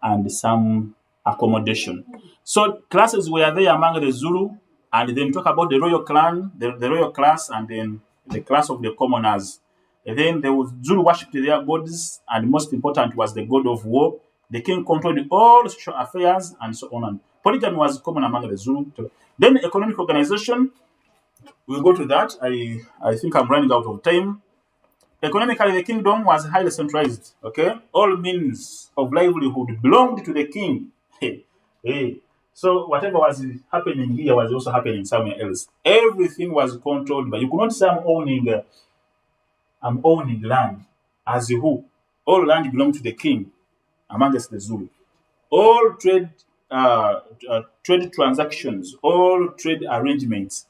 and some accommodation. So classes were there among the Zulu, and then talk about the royal clan, the royal class, and then the class of the commoners. And then there was Zulu worshipped their gods, and most important was the god of war. The king controlled all social affairs and so on. And polygamy was common among the Zulu. Then economic organization, we'll go to that. I think I'm running out of time. Economically, the kingdom was highly centralized. Okay, all means of livelihood belonged to the king. Hey. So whatever was happening here was also happening somewhere else. Everything was controlled by. You could not say I'm owning land as who. All land belonged to the king amongst the Zulu. All trade transactions, all trade arrangements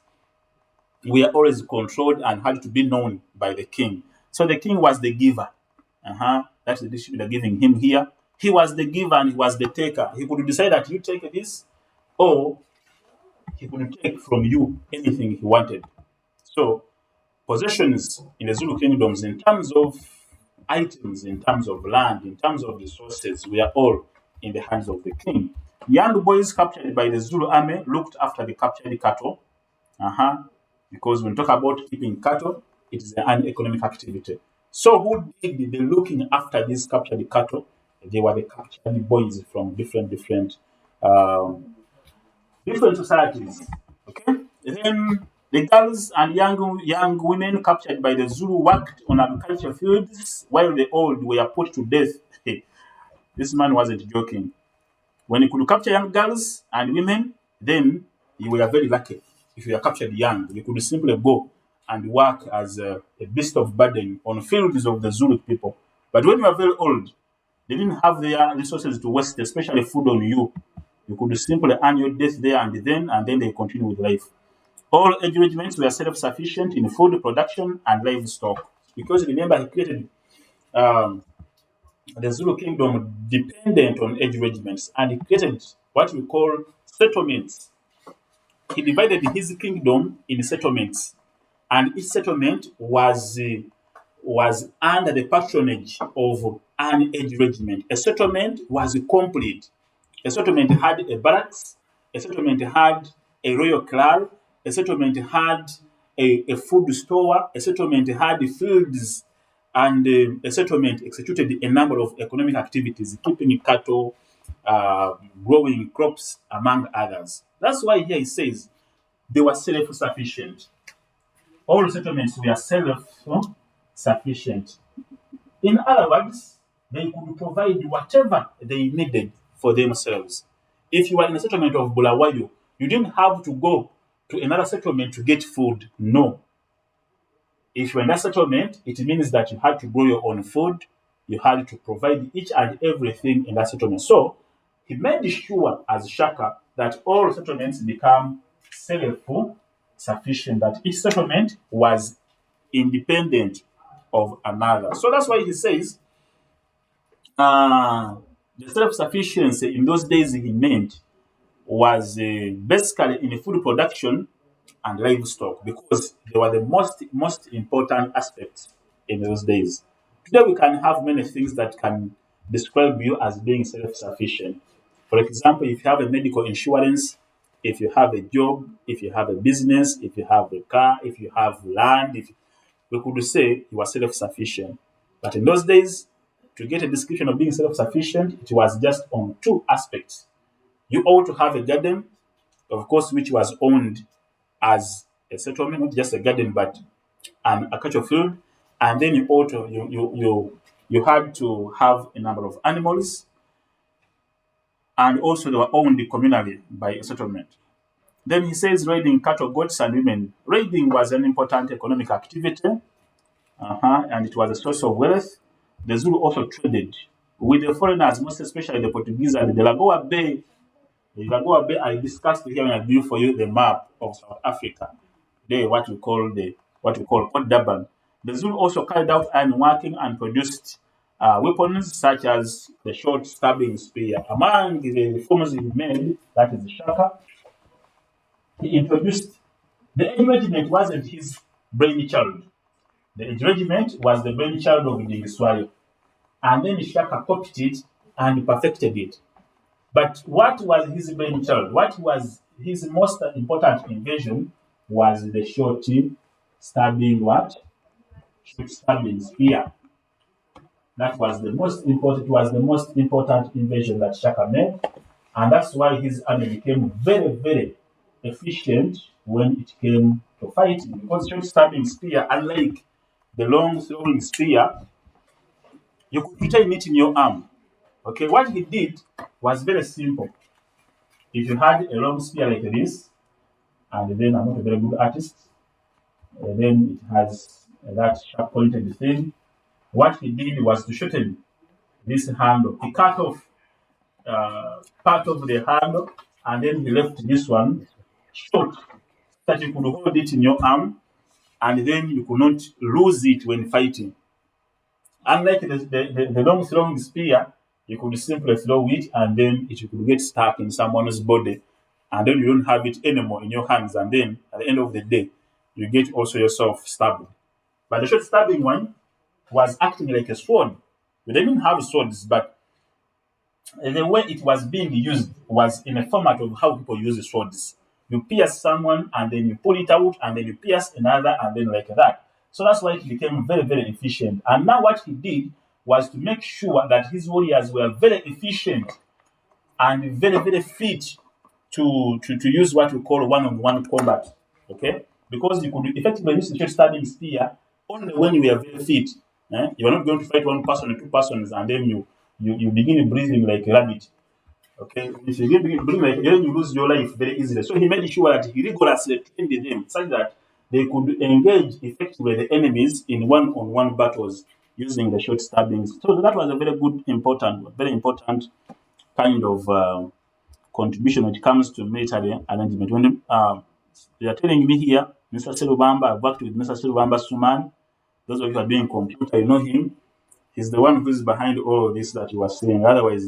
were always controlled and had to be known by the king. So the king was the giver. That's the dish they're giving him here. He was the giver and he was the taker. He could decide that you take this, or he could take from you anything he wanted. So possessions in the Zulu kingdoms, in terms of items, in terms of land, in terms of resources, we are all in the hands of the king. Young boys captured by the Zulu army looked after the captured cattle. Because when we talk about keeping cattle, it is an economic activity. So who did the looking after these captured cattle? They were the captured boys from different societies. Okay, then the girls and young women captured by the Zulu worked on agriculture fields, while the old were put to death. This man wasn't joking. When you could capture young girls and women, then you were very lucky. If you are captured young, you could simply go and work as a beast of burden on fields of the Zulu people. But when you are very old, they didn't have their resources to waste, especially food on you. You could simply earn your death there and then they continue with life. All age regiments were self-sufficient in food production and livestock. Because remember, he created the Zulu kingdom dependent on age regiments, and he created what we call settlements. He divided his kingdom in settlements, and each settlement was under the patronage of an age regiment. A settlement was complete. A settlement had a barracks, a settlement had a royal club, a settlement had a food store, a settlement had fields, and a settlement executed a number of economic activities, keeping cattle, growing crops, among others. That's why here it says they were self-sufficient. All settlements were self-sufficient. In other words, they could provide whatever they needed for themselves. If you were in a settlement of Bulawayo, you didn't have to go to another settlement to get food. No. If you're in that settlement, it means that you had to grow your own food, you had to provide each and everything in that settlement. So he made sure as Shaka that all settlements become self-sufficient, that each settlement was independent of another. So that's why he says the self-sufficiency in those days he meant was basically in food production and livestock, because they were the most important aspects in those days. Today we can have many things that can describe you as being self-sufficient. For example, if you have a medical insurance, if you have a job, if you have a business, if you have a car, if you have land, if we could say you are self-sufficient. But in those days, to get a description of being self-sufficient, it was just on two aspects. You ought to have a garden, of course, which was owned as a settlement, not just a garden, but an agricultural field. And then you ought to, you had to have a number of animals, and also they were owned communally by a settlement. Then he says raiding cattle, goats, and women. Raiding was an important economic activity, and it was a source of wealth. The Zulu also traded with the foreigners, most especially the Portuguese and the Lagoa Bay. The Lagoa Bay, I discussed here when I drew for you the map of South Africa. They what we call Port Durban. The Zulu also carried out iron working and produced weapons such as the short stabbing spear. Among the reforms he made, that is the Shaka, he introduced the Edge Regiment wasn't his brainchild. The Edge Regiment was the brainchild of Dingiswayo. And then Shaka copied it and perfected it. But what was his brainchild? What was his most important invention was the short stabbing what? Short stabbing spear. That was the most important. It was the most important invention that Shaka made, and that's why his army became very, very efficient when it came to fighting. Because short stabbing spear, unlike the long throwing spear, you could retain it in your arm. Okay, what he did was very simple. If you had a long spear like this, and then I'm not a very good artist, then it has that sharp pointed thing. What he did was to shorten this handle. He cut off part of the handle, and then he left this one short, so that you could hold it in your arm, and then you could not lose it when fighting. Unlike the long throwing spear, you could simply throw it and then it could get stuck in someone's body, and then you don't have it anymore in your hands, and then at the end of the day, you get also yourself stabbed. But the short stabbing one was acting like a sword. We didn't have swords, but the way it was being used was in a format of how people use swords. You pierce someone and then you pull it out and then you pierce another and then like that. So that's why it became very, very efficient. And now what he did was to make sure that his warriors were very efficient and very, very fit to use what we call one-on-one combat. Okay? Because you could effectively use the short stabbing spear only when you are very fit. You are not going to fight one person or two persons and then you begin breathing like a rabbit. Okay, if you begin breathing like then you lose your life very easily. So he made sure that he rigorously trained them such that they could engage effectively the enemies in one-on-one battles using the short stabbings. So that was a very important kind of contribution when it comes to military arrangement. When they are telling me here, Mr. Silubamba, I've worked with Mr. Silubamba Suman. Those of you who are doing computer, you know him. He's the one who is behind all of this that you are saying. Otherwise,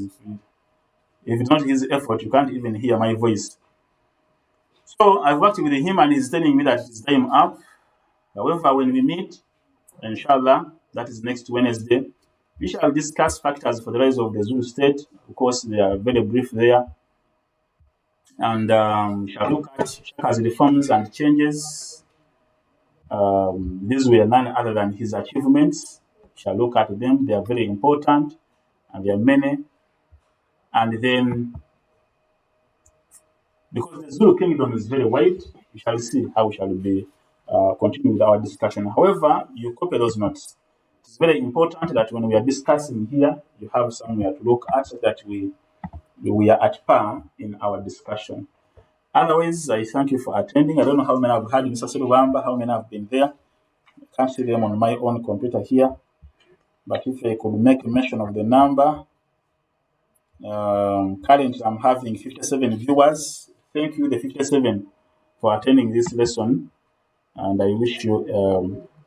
if it's not his effort, you can't even hear my voice. So I've worked with him and he's telling me that it's time up. However, when we meet, inshallah, that is next Wednesday, we shall discuss factors for the rise of the Zulu state. Of course, they are very brief there. And we shall look at Shaka's reforms and changes. These were none other than his achievements. We shall look at them. They are very important and there are many. And then, because the Zulu kingdom is very wide, we shall see how we shall be continuing with our discussion. However, you copy those notes. It's very important that when we are discussing here, you have somewhere to look at so that we are at par in our discussion. Otherwise, I thank you for attending. I don't know how many have had Mr. Silubamba, how many have been there. can't see them on my own computer here, but if I could make mention of the number, currently I'm having 57 viewers. Thank you, the 57, for attending this lesson, and I wish you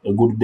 a good day.